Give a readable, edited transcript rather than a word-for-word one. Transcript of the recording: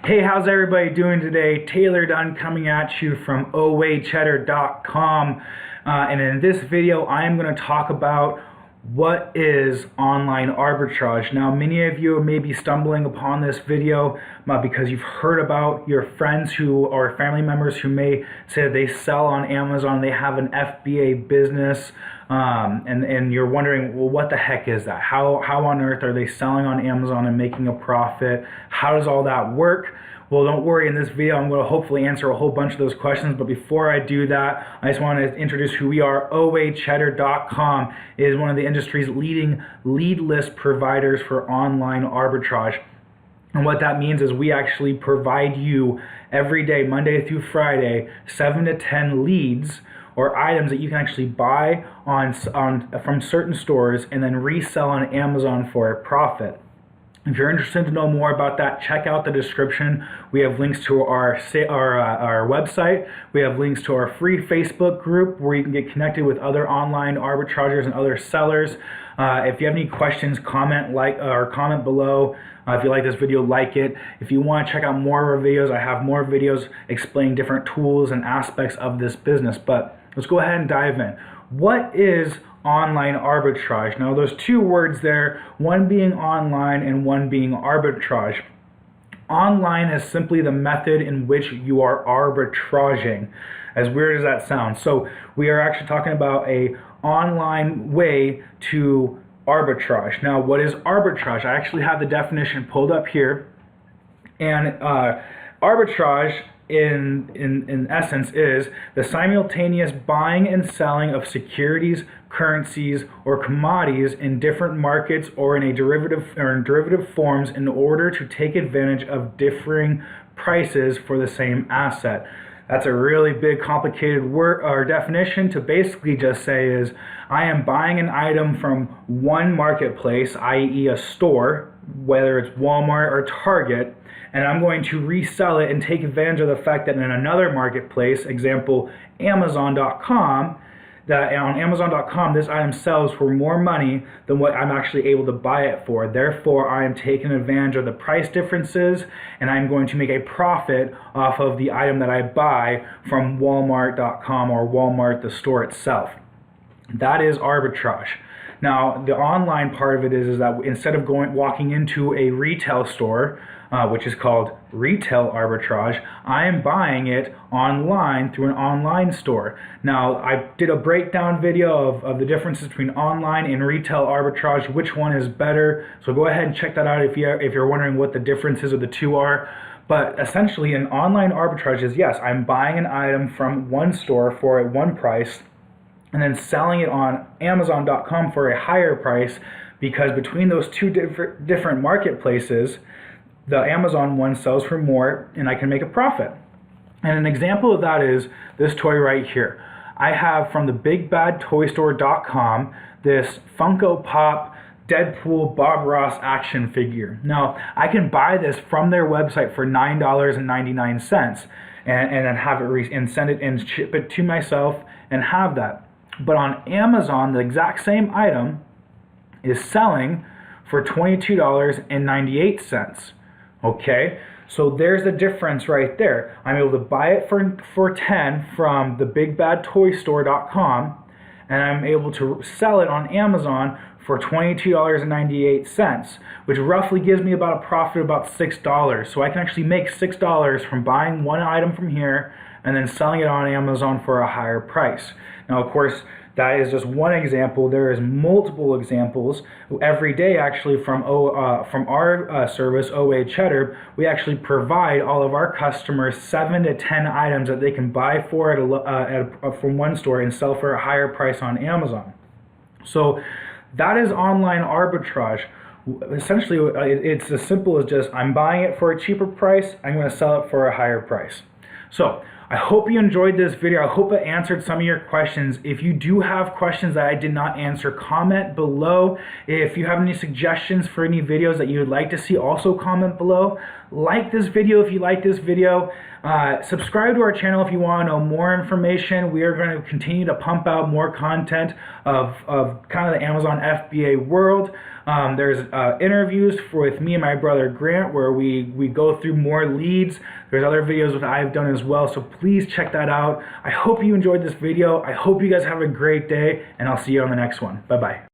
Hey, how's everybody doing today? Taylor Dunn coming at you from Cheddar.com. And in this video, I am going to talk about what is online arbitrage. Now, many of you may be stumbling upon this video because you've heard about your friends who or family members who may say they sell on Amazon, they have an FBA business, and you're wondering, well, what the heck is that? How on earth are they selling on Amazon and making a profit? How does all that work? Well, don't worry, in this video I'm going to hopefully answer a whole bunch of those questions, but before I do that, I just want to introduce who we are. Cheddar.com is one of the industry's leading lead list providers for online arbitrage. And what that means is we actually provide you every day, Monday through Friday, 7 to 10 leads or items that you can actually buy from certain stores and then resell on Amazon for a profit. If you're interested to know more about that, check out the description. We have links to our website. We have links to our free Facebook group where you can get connected with other online arbitragers and other sellers. If you have any questions, comment below. If you like this video, like it. If you want to check out more of our videos, I have more videos explaining different tools and aspects of this business. But let's go ahead and dive in. What is online arbitrage? Now, there's two words there, one being online and one being arbitrage. Online is simply the method in which you are arbitraging. As weird as that sounds. So we are actually talking about a online way to arbitrage. Now, what is arbitrage? I actually have the definition pulled up here. And arbitrage in essence is the simultaneous buying and selling of securities, currencies, or commodities in different markets or in derivative forms in order to take advantage of differing prices for the same asset. That's a really big, complicated word or definition to basically just say is I am buying an item from one marketplace, i.e. a store, whether it's Walmart or Target, and I'm going to resell it and take advantage of the fact that in another marketplace, example, Amazon.com, that on Amazon.com this item sells for more money than what I'm actually able to buy it for. Therefore, I am taking advantage of the price differences and I'm going to make a profit off of the item that I buy from Walmart.com or Walmart, the store itself. That is arbitrage. Now, the online part of it is that instead of walking into a retail store, which is called retail arbitrage, I am buying it online through an online store. Now, I did a breakdown video of the differences between online and retail arbitrage, which one is better. So go ahead and check that out if you're wondering what the differences of the two are. But essentially, an online arbitrage is, yes, I'm buying an item from one store for one price and then selling it on Amazon.com for a higher price, because between those two different marketplaces, the Amazon one sells for more and I can make a profit. And an example of that is this toy right here. I have from the BigBadToyStore.com this Funko Pop Deadpool Bob Ross action figure. Now, I can buy this from their website for $9.99 and then have it and send it and ship it to myself and have that. But on Amazon, the exact same item is selling for $22.98. Okay, so there's the difference right there. I'm able to buy it for $10 from the BigBadToyStore.com, and I'm able to sell it on Amazon for $22.98, which roughly gives me about a profit of about $6. So I can actually make $6 from buying one item from here and then selling it on Amazon for a higher price. Now, of course, that is just one example. There is multiple examples. Every day, actually, from our service, Cheddar, we actually provide all of our customers 7 to 10 items that they can buy from one store and sell for a higher price on Amazon. So that is online arbitrage. Essentially, it's as simple as just I'm buying it for a cheaper price, I'm going to sell it for a higher price. So I hope you enjoyed this video. I hope it answered some of your questions. If you do have questions that I did not answer, comment below. If you have any suggestions for any videos that you would like to see, also comment below. Like this video if you like this video. Subscribe to our channel if you want to know more information. We are going to continue to pump out more content of kind of the Amazon FBA world. There's interviews with me and my brother Grant where we go through more leads. There's other videos that I've done as well, so please check that out. I hope you enjoyed this video. I hope you guys have a great day, and I'll see you on the next one. Bye-bye.